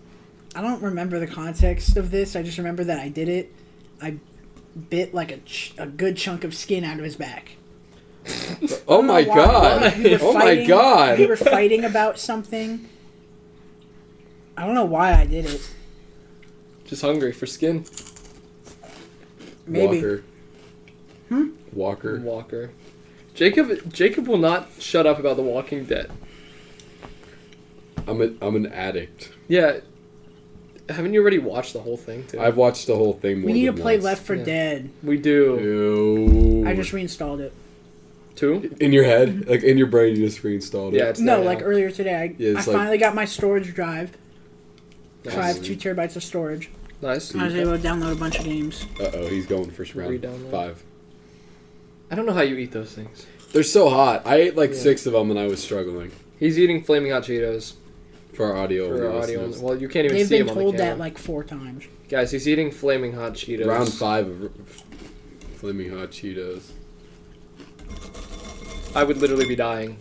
Speaker 2: I don't remember the context of this. I just remember that I did it. I bit like a good chunk of skin out of his back.
Speaker 1: Oh my
Speaker 2: I don't know why.
Speaker 1: god!
Speaker 2: We were
Speaker 1: Oh my
Speaker 2: fighting-
Speaker 1: god!
Speaker 2: We were fighting about something. I don't know why I did it.
Speaker 3: Just hungry for skin.
Speaker 2: Maybe.
Speaker 1: Walker.
Speaker 3: Walker. Jacob will not shut up about The Walking Dead.
Speaker 1: I'm an addict.
Speaker 3: Yeah. Haven't you already watched the whole thing too?
Speaker 1: I've watched the whole thing more
Speaker 2: We need to
Speaker 1: than
Speaker 2: play
Speaker 1: once.
Speaker 2: Left 4
Speaker 3: Yeah.
Speaker 2: Dead.
Speaker 3: We do.
Speaker 1: Ew.
Speaker 2: I just reinstalled it.
Speaker 3: Two?
Speaker 1: In your head? Like in your brain you just reinstalled it?
Speaker 3: Yeah, it's
Speaker 2: No,
Speaker 3: there
Speaker 2: like
Speaker 3: now.
Speaker 2: earlier today.
Speaker 1: Yeah,
Speaker 2: I
Speaker 1: it's like-
Speaker 2: finally got my storage drive. So I have
Speaker 1: Nice.
Speaker 2: 2 terabytes of storage.
Speaker 3: Nice.
Speaker 2: I was able to download a bunch of games.
Speaker 1: Uh-oh, he's going for round
Speaker 3: Re-download.
Speaker 1: 5.
Speaker 3: I don't know how you eat those things.
Speaker 1: They're so hot. I ate like
Speaker 3: Yeah.
Speaker 1: 6 of them and I was struggling.
Speaker 3: He's eating Flaming Hot Cheetos
Speaker 1: For our audio.
Speaker 3: for our
Speaker 1: only
Speaker 3: audio.
Speaker 1: listeners.
Speaker 3: Well, you can't even
Speaker 2: They've
Speaker 3: see
Speaker 2: been
Speaker 3: him on the
Speaker 2: told
Speaker 3: camera.
Speaker 2: that like 4 times.
Speaker 3: Guys, he's eating Flaming Hot Cheetos.
Speaker 1: Round 5 of Flaming Hot Cheetos.
Speaker 3: I would literally be dying.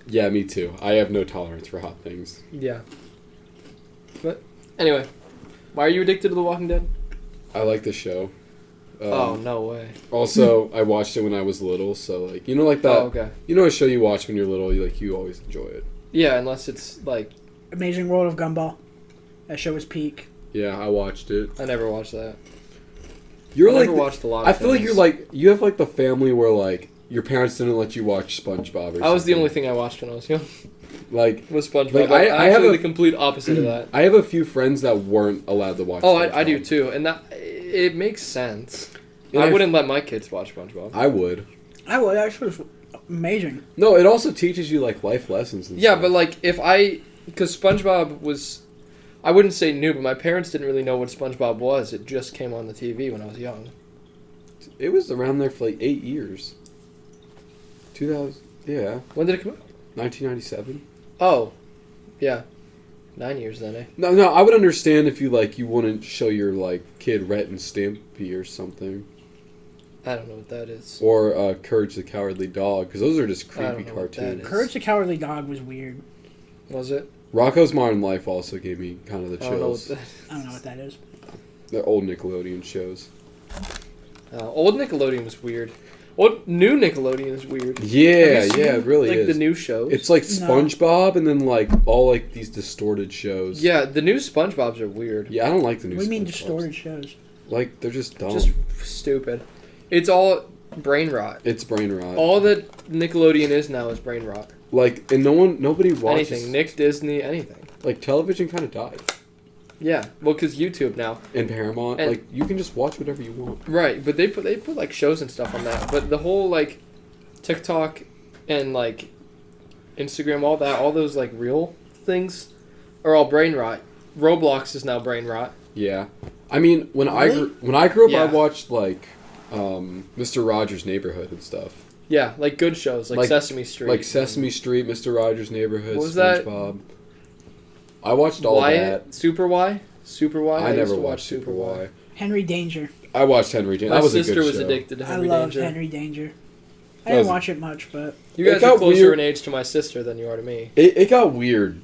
Speaker 1: Yeah, me too. I have no tolerance for hot things.
Speaker 3: Yeah. But anyway, why are you addicted to The Walking Dead?
Speaker 1: I like the show.
Speaker 3: Oh, no way.
Speaker 1: Also, I watched it when I was little, so like like that.
Speaker 3: Oh, okay.
Speaker 1: You know a show you watch when you're little, you always enjoy it.
Speaker 3: Yeah, unless it's like
Speaker 2: Amazing World of Gumball. That show was peak.
Speaker 1: Yeah, I watched it.
Speaker 3: I never watched that.
Speaker 1: You're
Speaker 3: I
Speaker 1: like
Speaker 3: never watched a lot.
Speaker 1: I
Speaker 3: Of
Speaker 1: feel like
Speaker 3: things.
Speaker 1: you're like you have like the family where like your parents didn't let you watch SpongeBob. Or
Speaker 3: I was the
Speaker 1: something.
Speaker 3: only thing I watched when I was young.
Speaker 1: Like
Speaker 3: Was SpongeBob?
Speaker 1: Like,
Speaker 3: I
Speaker 1: I have
Speaker 3: actually
Speaker 1: a-
Speaker 3: the complete opposite of that.
Speaker 1: I have a few friends that weren't allowed to watch.
Speaker 3: Oh, I do
Speaker 1: SpongeBob.
Speaker 3: too, and that it makes sense.
Speaker 1: And
Speaker 3: I wouldn't let my kids watch SpongeBob.
Speaker 1: I would.
Speaker 2: I would. That show was amazing.
Speaker 1: No, it also teaches you like life lessons. And
Speaker 3: Yeah,
Speaker 1: stuff.
Speaker 3: but like because SpongeBob was, I wouldn't say new, but my parents didn't really know what SpongeBob was. It just came on the TV when I was young.
Speaker 1: it was around there for like 8 years. 2000. Yeah,
Speaker 3: When did it come out?
Speaker 1: 1997.
Speaker 3: Oh, yeah, 9 years then, eh?
Speaker 1: No, I would understand if you wouldn't show your like kid Rhett and Stimpy or something,
Speaker 3: I don't know what that is.
Speaker 1: or Courage the Cowardly Dog, because those are just
Speaker 3: I don't
Speaker 1: creepy
Speaker 3: know what that
Speaker 1: cartoons.
Speaker 3: is.
Speaker 2: Courage the Cowardly Dog was weird.
Speaker 3: Was it?
Speaker 1: Rocco's Modern Life also gave me kind of the
Speaker 3: I don't know what
Speaker 1: chills.
Speaker 3: that.
Speaker 2: I don't know what that is.
Speaker 1: The old Nickelodeon shows.
Speaker 3: Old Nickelodeon was weird. New Nickelodeon is weird.
Speaker 1: Yeah,
Speaker 3: Have you
Speaker 1: yeah,
Speaker 3: seen,
Speaker 1: it really
Speaker 3: like
Speaker 1: is.
Speaker 3: the new shows.
Speaker 1: It's like
Speaker 2: No.
Speaker 1: SpongeBob and then like all like these distorted shows.
Speaker 3: Yeah, the new SpongeBob's are weird.
Speaker 1: Yeah, I don't like the new.
Speaker 2: What do you mean
Speaker 1: SpongeBobs.
Speaker 2: distorted shows?
Speaker 1: Like they're just dumb.
Speaker 3: Just stupid. It's all brain rot.
Speaker 1: It's brain rot.
Speaker 3: All that Nickelodeon is now is brain rot.
Speaker 1: Like and nobody watches.
Speaker 3: Anything. Nick Disney, anything.
Speaker 1: Like television kind of died.
Speaker 3: Yeah, well, because YouTube now.
Speaker 1: and Paramount.
Speaker 3: And-
Speaker 1: Like, you can just watch whatever you want.
Speaker 3: Right, but they put like shows and stuff on that. But the whole like TikTok and like Instagram, all those like real things are all brain rot. Roblox is now brain rot.
Speaker 1: Yeah. I mean, when
Speaker 2: Really?
Speaker 1: I grew up,
Speaker 3: Yeah.
Speaker 1: I watched, like, Mr. Rogers' Neighborhood and stuff.
Speaker 3: Yeah, like good shows like Sesame Street.
Speaker 1: Like Sesame Street, Mr. Rogers' Neighborhood,
Speaker 3: What was that?
Speaker 1: SpongeBob. I watched all that.
Speaker 3: Super Y. Super Y.
Speaker 1: I
Speaker 3: used
Speaker 1: never
Speaker 3: to
Speaker 1: watched Super Y.
Speaker 2: Henry Danger.
Speaker 1: I watched Henry Danger.
Speaker 3: My
Speaker 1: That was
Speaker 3: sister
Speaker 1: a good
Speaker 3: was
Speaker 1: show.
Speaker 3: addicted to
Speaker 2: I
Speaker 3: Henry
Speaker 2: loved
Speaker 3: Danger.
Speaker 2: Henry Danger. I
Speaker 1: That
Speaker 2: didn't
Speaker 1: was-
Speaker 2: watch it much, but
Speaker 3: You
Speaker 1: It
Speaker 3: guys
Speaker 1: got
Speaker 3: are closer
Speaker 1: weird.
Speaker 3: in age to my sister than you are to me.
Speaker 1: It got weird,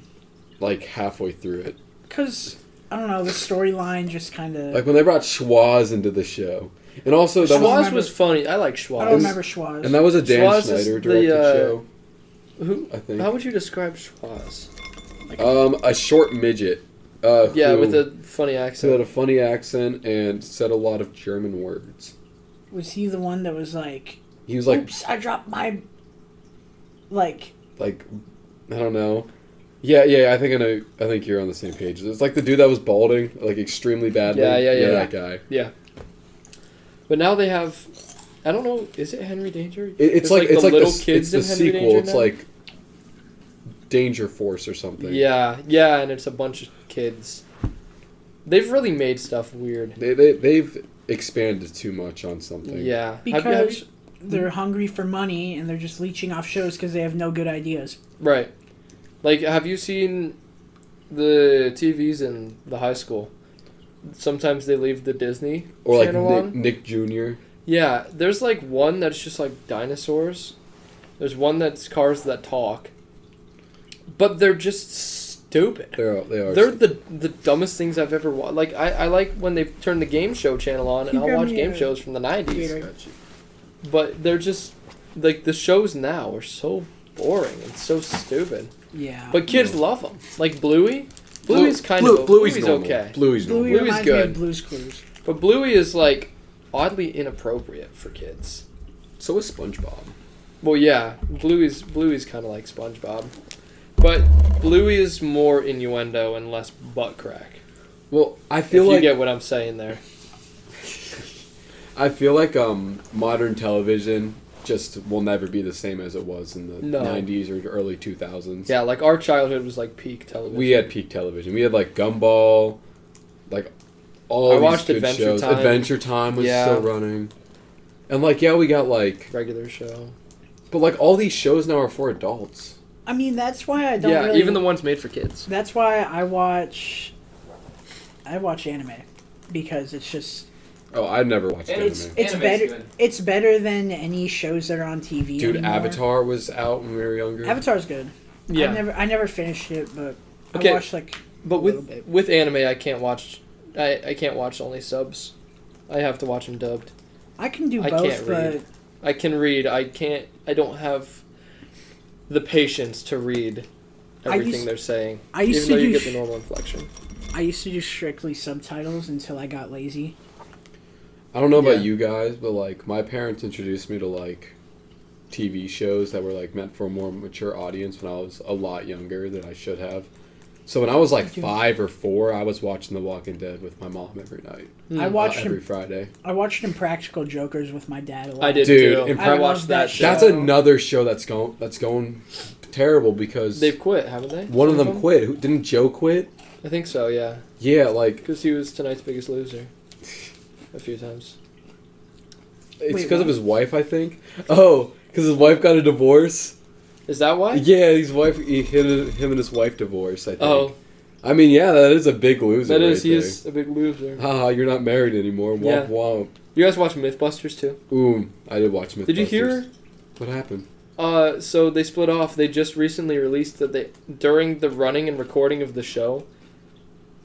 Speaker 1: like, halfway through it.
Speaker 2: because I don't know, the storyline just kind of.
Speaker 1: Like, when they brought Schwaz into the show. And also, that
Speaker 2: Schwaz
Speaker 1: was...
Speaker 3: Schwaz was funny. I like
Speaker 2: I
Speaker 3: Schwaz.
Speaker 2: don't remember Schwaz.
Speaker 1: And that was a Dan
Speaker 3: Schwaz is
Speaker 1: Schneider
Speaker 3: the,
Speaker 1: directed show,
Speaker 3: Who?
Speaker 1: I think.
Speaker 3: How would you describe Schwaz?
Speaker 1: A short midget.
Speaker 3: Yeah,
Speaker 1: who-
Speaker 3: with a funny
Speaker 1: who had
Speaker 3: accent.
Speaker 1: a funny accent and said a lot of German words.
Speaker 2: Was he the one that was like,
Speaker 1: He was like,
Speaker 2: "Oops, I dropped my," like,
Speaker 1: I don't know. Yeah, I think I know. I think you're on the same page. It's like the dude that was balding, like extremely badly.
Speaker 3: Yeah.
Speaker 1: That guy.
Speaker 3: Yeah. But now they have. I don't know. Is it Henry Danger?
Speaker 1: It's
Speaker 3: There's,
Speaker 1: like it's
Speaker 3: the
Speaker 1: like
Speaker 3: little
Speaker 1: the,
Speaker 3: kids
Speaker 1: it's the
Speaker 3: in Henry
Speaker 1: sequel.
Speaker 3: Danger
Speaker 1: It's
Speaker 3: now?
Speaker 1: like Danger Force or something.
Speaker 3: Yeah, and it's a bunch of kids. They've really made stuff weird.
Speaker 1: They've expanded too much on something.
Speaker 3: Yeah.
Speaker 2: because they're hungry for money and they're just leeching off shows because they have no good ideas.
Speaker 3: Right. Like, have you seen the TVs in the high school? Sometimes they leave the Disney
Speaker 1: Or like
Speaker 3: channel on.
Speaker 1: Nick Jr.
Speaker 3: Yeah, there's like one that's just like dinosaurs. There's one that's cars that talk. But they're just stupid.
Speaker 1: They are.
Speaker 3: They're the dumbest things I've ever watched. Like, I like when they turn the game show channel on and
Speaker 2: Can you
Speaker 3: I'll
Speaker 2: grab
Speaker 3: watch
Speaker 2: me
Speaker 3: game
Speaker 2: a
Speaker 3: shows from the 90s.
Speaker 2: Gatorade?
Speaker 3: But they're just, like, the shows now are so boring and so stupid.
Speaker 2: Yeah.
Speaker 3: But kids love them. Like Bluey. Bluey's
Speaker 1: Bluey's
Speaker 3: Bluey's
Speaker 1: normal.
Speaker 3: okay.
Speaker 1: Bluey's
Speaker 2: Bluey
Speaker 1: normal.
Speaker 3: Bluey's
Speaker 2: reminds me
Speaker 3: good.
Speaker 2: of Blue's Clues.
Speaker 3: But Bluey is, like, oddly inappropriate for kids.
Speaker 1: So is SpongeBob.
Speaker 3: Well, yeah, Bluey's kind of like SpongeBob. But Bluey is more innuendo and less butt crack.
Speaker 1: Well, I
Speaker 3: If
Speaker 1: feel
Speaker 3: you
Speaker 1: like
Speaker 3: get what I'm saying there.
Speaker 1: I feel like modern television just will never be the same as it was in the
Speaker 3: No.
Speaker 1: 90s or early 2000s.
Speaker 3: Yeah, like our childhood was like peak television.
Speaker 1: We had peak television. We had like Gumball, like all
Speaker 3: I
Speaker 1: these
Speaker 3: watched
Speaker 1: good
Speaker 3: Adventure
Speaker 1: shows.
Speaker 3: Time.
Speaker 1: Adventure Time was
Speaker 3: Yeah.
Speaker 1: still running. And like we got like
Speaker 3: regular show.
Speaker 1: but like all these shows now are for adults.
Speaker 2: I mean, that's why I don't
Speaker 3: Yeah,
Speaker 2: really...
Speaker 3: even the ones made for kids.
Speaker 2: That's why I watch anime. Because it's just...
Speaker 1: Oh, I never watched
Speaker 2: It's
Speaker 1: anime.
Speaker 2: it's
Speaker 3: Anime's
Speaker 2: better.
Speaker 3: good.
Speaker 2: It's better than any shows that are on TV.
Speaker 1: Dude,
Speaker 2: anymore.
Speaker 1: Avatar was out when we were younger.
Speaker 2: Avatar's good.
Speaker 3: Yeah.
Speaker 2: I never finished it, but
Speaker 3: Okay,
Speaker 2: I watched like.
Speaker 3: But
Speaker 2: a little
Speaker 3: with
Speaker 2: bit.
Speaker 3: with anime, I can't watch. I can't watch only subs. I have to watch them dubbed.
Speaker 2: I can do
Speaker 3: I
Speaker 2: both,
Speaker 3: can't
Speaker 2: but
Speaker 3: read. I can read. I can't. I don't have the patience to read
Speaker 2: I
Speaker 3: everything
Speaker 2: used-
Speaker 3: they're saying.
Speaker 2: I used
Speaker 3: even though
Speaker 2: to
Speaker 3: you
Speaker 2: do
Speaker 3: get the normal inflection.
Speaker 2: I used to do strictly subtitles until I got lazy.
Speaker 1: I don't know about
Speaker 3: Yeah.
Speaker 1: you guys, but like my parents introduced me to like TV shows that were like meant for a more mature audience when I was a lot younger than I should have. So when I was like 5 or 4, I was watching The Walking Dead with my mom every night.
Speaker 2: I watched
Speaker 1: every
Speaker 2: him.
Speaker 1: Friday.
Speaker 2: I watched Impractical Jokers with my dad a lot.
Speaker 3: I did
Speaker 1: Dude,
Speaker 3: too.
Speaker 1: I
Speaker 3: I watched
Speaker 2: love
Speaker 3: that
Speaker 2: that
Speaker 3: show.
Speaker 1: That's another show that's going terrible because
Speaker 3: They've quit, haven't they?
Speaker 1: one of
Speaker 3: Some
Speaker 1: them quit. Didn't Joe quit?
Speaker 3: I think so. Yeah,
Speaker 1: Yeah, like
Speaker 3: because he was tonight's Biggest Loser a few times.
Speaker 1: it's
Speaker 2: Wait,
Speaker 1: because of
Speaker 2: what?
Speaker 1: his wife, I think. Oh, because his wife got a divorce.
Speaker 3: Is that why?
Speaker 1: Yeah, him and his wife divorced, I think.
Speaker 3: Oh,
Speaker 1: I mean, yeah, that is a big loser.
Speaker 3: that is.
Speaker 1: right
Speaker 3: He is a big loser.
Speaker 1: Haha, you're not married anymore. Womp
Speaker 3: Yeah.
Speaker 1: womp.
Speaker 3: You guys watch MythBusters too?
Speaker 1: Ooh, I did watch Mythbusters.
Speaker 3: Did you hear?
Speaker 1: What happened?
Speaker 3: So they split off. They just recently released that they, during the running and recording of the show,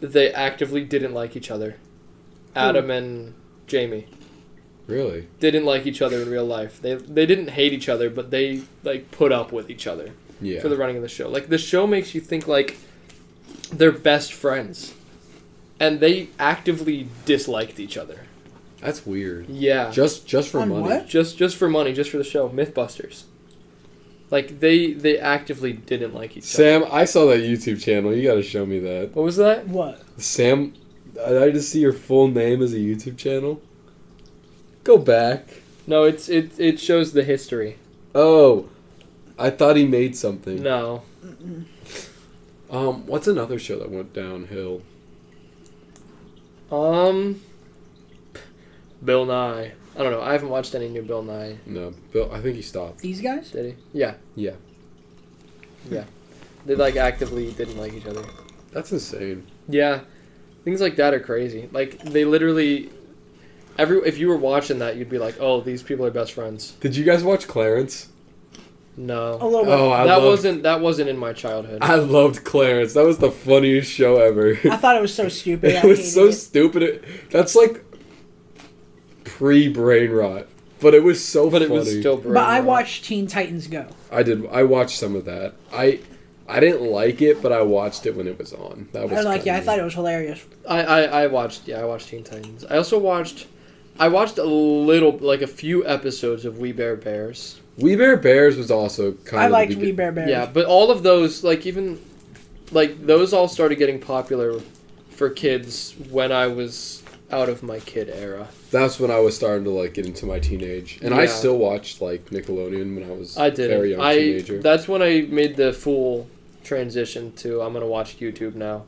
Speaker 3: they actively didn't like each other. Adam and Jamie
Speaker 1: Really?
Speaker 3: didn't like each other in real life. They didn't hate each other, but they like put up with each other
Speaker 1: Yeah.
Speaker 3: for the running of the show. Like the show makes you think like they're best friends, and they actively disliked each other.
Speaker 1: That's weird.
Speaker 3: Yeah,
Speaker 1: Just for
Speaker 2: On
Speaker 1: money.
Speaker 2: what?
Speaker 3: just for money, just for the show. MythBusters. Like they actively didn't like each other.
Speaker 1: Sam, I saw that YouTube channel. You gotta show me that.
Speaker 3: What was that?
Speaker 2: What?
Speaker 1: Sam, I just see your full name as a YouTube channel. Go back.
Speaker 3: No, it shows the history.
Speaker 1: Oh, I thought he made something.
Speaker 3: No.
Speaker 1: What's another show that went downhill?
Speaker 3: Bill Nye. I don't know. I haven't watched any new Bill Nye.
Speaker 1: No, Bill. I think he stopped.
Speaker 2: These guys?
Speaker 3: Did he? Yeah.
Speaker 1: Yeah.
Speaker 3: Yeah. They like actively didn't like each other.
Speaker 1: That's insane.
Speaker 3: Yeah. Things like that are crazy. Like they literally if you were watching that, you'd be like, "Oh, these people are best friends."
Speaker 1: Did you guys watch Clarence?
Speaker 3: No.
Speaker 2: A little bit.
Speaker 1: Oh,
Speaker 3: That wasn't in my childhood.
Speaker 1: I loved Clarence. That was the funniest show ever.
Speaker 2: I thought it was so stupid.
Speaker 1: It was so stupid. That's like pre-brain rot, but it was so funny.
Speaker 3: It was still brain
Speaker 2: But I
Speaker 3: rot.
Speaker 2: watched Teen Titans Go.
Speaker 1: I did. I watched some of that. I didn't like it, but I watched it when it was on. That was
Speaker 2: I thought it was hilarious.
Speaker 3: I watched Teen Titans. I also watched a few episodes of We Bare Bears.
Speaker 1: We Bare Bears was also kind
Speaker 2: I
Speaker 1: of.
Speaker 2: liked We Bare Bears.
Speaker 3: Yeah, but all of those, those all started getting popular for kids when I was out of my kid era.
Speaker 1: That's when I was starting to get into my teenage, and I
Speaker 3: Yeah.
Speaker 1: still watched Nickelodeon when I was
Speaker 3: I did.
Speaker 1: very young teenager.
Speaker 3: That's when I made the full transition to I'm gonna watch YouTube now,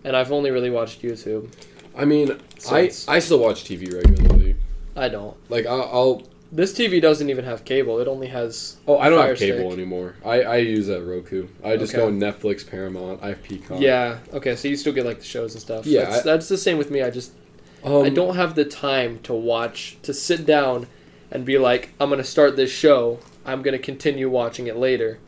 Speaker 3: and I've only really watched YouTube.
Speaker 1: I mean,
Speaker 3: Since-
Speaker 1: I still watch TV regularly.
Speaker 3: I don't.
Speaker 1: I'll.
Speaker 3: This TV doesn't even have cable. It only has.
Speaker 1: Oh, I don't
Speaker 3: Fire
Speaker 1: have cable
Speaker 3: Stick.
Speaker 1: anymore. I use that Roku. I just
Speaker 3: Okay.
Speaker 1: go Netflix, Paramount. I have Peacock.
Speaker 3: Yeah. Okay. So you still get the shows and stuff.
Speaker 1: Yeah,
Speaker 3: That's the same with me. I don't have the time to sit down and be like, I'm going to start this show. I'm going to continue watching it later.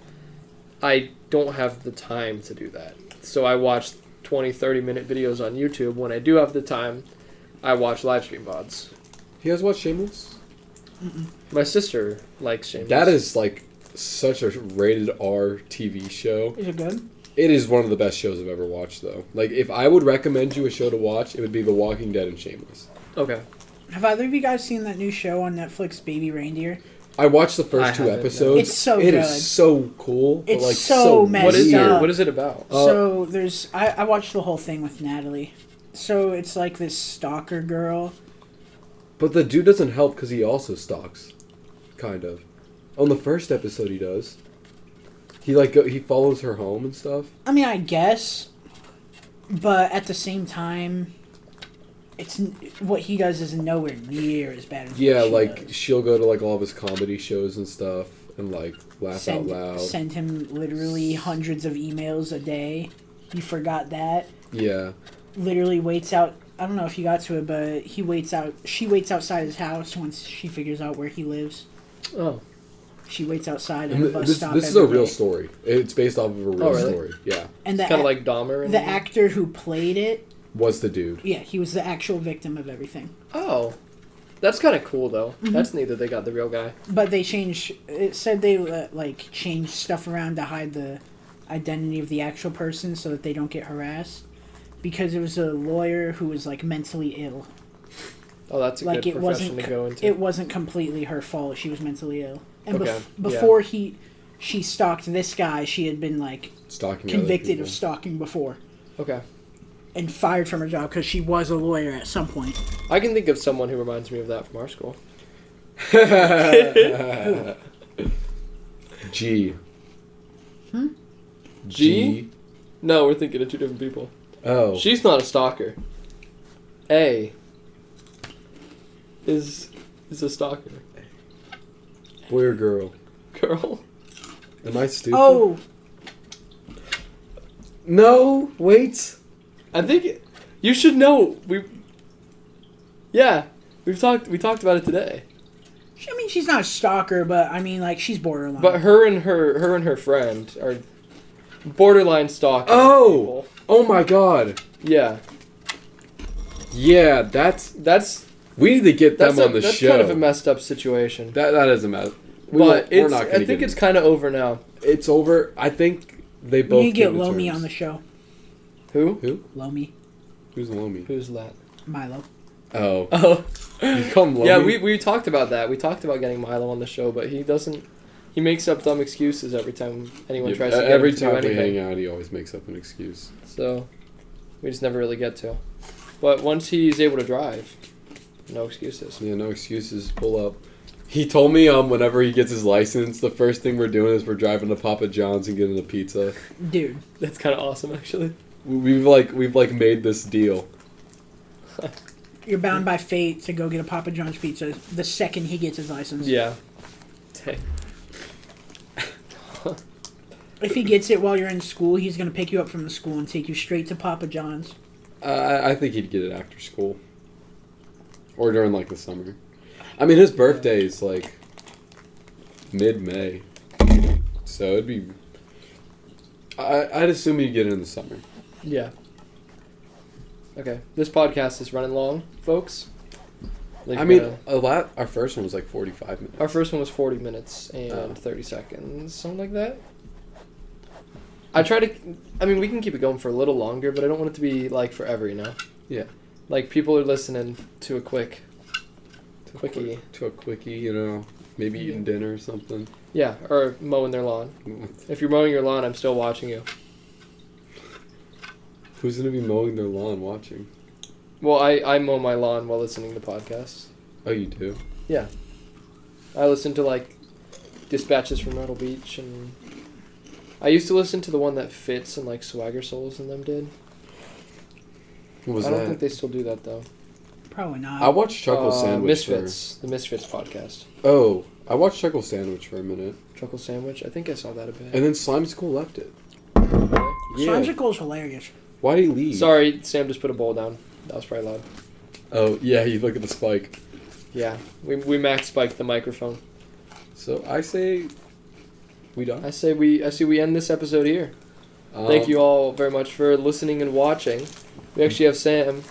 Speaker 3: I don't have the time to do that. So I watch 20, 30-minute videos on YouTube. When I do have the time, I watch live stream VODs.
Speaker 1: You guys watch Shameless?
Speaker 3: My sister likes Shameless.
Speaker 1: That is such a rated R TV show.
Speaker 2: Is it good?
Speaker 1: It is one of the best shows I've ever watched, though. If I would recommend you a show to watch, it would be The Walking Dead and Shameless.
Speaker 3: Okay.
Speaker 2: Have either of you guys seen that new show on Netflix, Baby Reindeer?
Speaker 1: I watched the first
Speaker 3: I
Speaker 1: 2
Speaker 3: haven't, no.
Speaker 1: episodes.
Speaker 2: It's so
Speaker 1: It
Speaker 2: good.
Speaker 1: is so cool. But
Speaker 2: It's so messed
Speaker 3: What is it?
Speaker 2: up.
Speaker 3: What is it about?
Speaker 2: So there's I watched the whole thing with Natalie. So it's like this stalker girl.
Speaker 1: But the dude doesn't help because he also stalks. Kind of. On the first episode he does. He he follows her home and stuff.
Speaker 2: I mean, I guess, but at the same time, it's what he does is nowhere near as bad as
Speaker 1: Yeah,
Speaker 2: what she does.
Speaker 1: she'll go to all of his comedy shows and stuff and laugh out loud.
Speaker 2: Send him literally hundreds of emails a day. You forgot that.
Speaker 1: Yeah.
Speaker 2: Literally waits out. I don't know if you got to it, but he waits out. She waits outside his house once she figures out where he lives.
Speaker 3: Oh.
Speaker 2: She waits outside at
Speaker 1: And
Speaker 2: a bus
Speaker 1: this
Speaker 2: stop.
Speaker 1: is a
Speaker 2: every
Speaker 1: real
Speaker 2: day.
Speaker 1: story. It's based off of a real
Speaker 3: Oh, really?
Speaker 1: story. Yeah.
Speaker 2: And
Speaker 3: It's kind of like Dahmer.
Speaker 2: the actor who played it,
Speaker 1: Was the dude.
Speaker 2: yeah, he was the actual victim of everything.
Speaker 3: Oh. That's kind of cool, though.
Speaker 2: Mm-hmm.
Speaker 3: That's neat that they got the real guy.
Speaker 2: But they changed. It said they changed stuff around to hide the identity of the actual person so that they don't get harassed. Because it was a lawyer who was mentally ill.
Speaker 3: Oh, that's a good profession to go into.
Speaker 2: It wasn't completely her fault. She was mentally ill. And
Speaker 3: Okay,
Speaker 2: before she stalked this guy, she had been
Speaker 1: Stalking other
Speaker 2: convicted
Speaker 1: people.
Speaker 2: of stalking before
Speaker 3: Okay.
Speaker 2: and fired from her job because she was a lawyer at some point.
Speaker 3: I can think of someone who reminds me of that from our school.
Speaker 1: G.
Speaker 3: G? No, we're thinking of two different people.
Speaker 1: Oh.
Speaker 3: She's not a stalker. A is a stalker.
Speaker 1: Boy or girl?
Speaker 3: Girl.
Speaker 1: Am I stupid?
Speaker 2: Oh,
Speaker 1: No, wait.
Speaker 3: I think you should know. We talked about it today.
Speaker 2: I mean, she's not a stalker, but I mean, she's borderline.
Speaker 3: But her and her friend are borderline stalking.
Speaker 1: Oh!
Speaker 3: people.
Speaker 1: Oh my god.
Speaker 3: Yeah.
Speaker 1: Yeah, that's...
Speaker 3: That's
Speaker 1: We need to get them on the
Speaker 3: that's
Speaker 1: show.
Speaker 3: kind of a messed up situation.
Speaker 1: That is a mess.
Speaker 3: But
Speaker 1: we're not gonna
Speaker 3: I think it's kind of over now.
Speaker 1: It's over. I think they
Speaker 2: we
Speaker 1: both
Speaker 2: need to get
Speaker 1: came to
Speaker 2: Lomi
Speaker 1: terms.
Speaker 2: on the show.
Speaker 3: Who?
Speaker 2: Lomi,
Speaker 1: Who's Lomi?
Speaker 3: Who's that?
Speaker 2: Milo.
Speaker 1: Oh.
Speaker 3: Oh.
Speaker 1: You call him Lomi?
Speaker 3: Yeah, we talked about that. We talked about getting Milo on the show, but he doesn't He makes up dumb excuses every time anyone
Speaker 1: Yeah,
Speaker 3: tries to get
Speaker 1: every
Speaker 3: him to do
Speaker 1: time we
Speaker 3: anything.
Speaker 1: hang out, he always makes up an excuse.
Speaker 3: So we just never really get to. But once he's able to drive, no excuses.
Speaker 1: Yeah, no excuses. Pull up. He told me whenever he gets his license, the first thing we're doing is we're driving to Papa John's and getting a pizza.
Speaker 2: Dude,
Speaker 3: That's kind of awesome, actually.
Speaker 1: We've made this deal.
Speaker 2: you're bound by fate to go get a Papa John's pizza the second he gets his license.
Speaker 3: Yeah. Dang.
Speaker 2: If he gets it while you're in school, he's going to pick you up from the school and take you straight to Papa John's.
Speaker 1: I think he'd get it after school. Or during, like, the summer. I mean, his birthday is, like, mid-May. So it'd be... I'd assume he'd get it in the summer.
Speaker 3: Yeah. Okay. This podcast is running long, folks. Like,
Speaker 1: I mean, our first one was, like, 45 minutes.
Speaker 3: our first one was 40 minutes and 30 seconds, something like that. We can keep it going for a little longer, but I don't want it to be, like, forever, you know?
Speaker 1: Yeah.
Speaker 3: Like, people are listening to a quickie.
Speaker 1: To a quickie, you know. Maybe eating dinner or something.
Speaker 3: Yeah, or mowing their lawn. If you're mowing your lawn, I'm still watching you.
Speaker 1: Who's going to be mowing their lawn watching?
Speaker 3: Well, I mow my lawn while listening to podcasts.
Speaker 1: Oh, you do?
Speaker 3: Yeah. I listen to, like, Dispatches from Myrtle Beach, and I used to listen to the one that Fitz and, like, Swagger Souls and them did.
Speaker 1: What was
Speaker 3: I
Speaker 1: that?
Speaker 3: don't think they still do that, though.
Speaker 2: Probably not.
Speaker 1: I watched Chuckle Sandwich
Speaker 3: Misfits. The Misfits podcast.
Speaker 1: Oh, I watched Chuckle Sandwich for a minute.
Speaker 3: Chuckle Sandwich? I think I saw that a bit.
Speaker 1: And then Slime School left it.
Speaker 2: Slimesicle is hilarious.
Speaker 1: Why did he leave?
Speaker 3: Sorry, Sam just put a bowl down. That was probably loud.
Speaker 1: Oh, yeah, you look at the spike.
Speaker 3: Yeah, we max spiked the microphone.
Speaker 1: So I say we done.
Speaker 3: I say we end this episode here. Thank you all very much for listening and watching. We actually have Sam.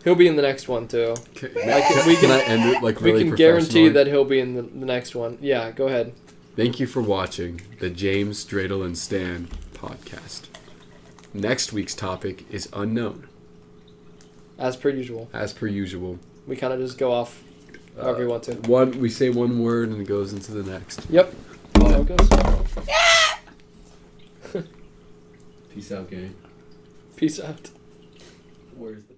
Speaker 3: He'll be in the next one too.
Speaker 1: Can I end it like really
Speaker 3: We can guarantee that he'll be in the next one. Yeah, go ahead.
Speaker 1: Thank you for watching the James, Draedle, and Stan podcast. Next week's topic is unknown.
Speaker 3: As per usual.
Speaker 1: As per usual.
Speaker 3: We kind of just go off however we want to.
Speaker 1: We say one word and it goes into the next.
Speaker 3: Yep. That's how it goes.
Speaker 1: Peace out, gang.
Speaker 3: Peace out.
Speaker 1: Where's the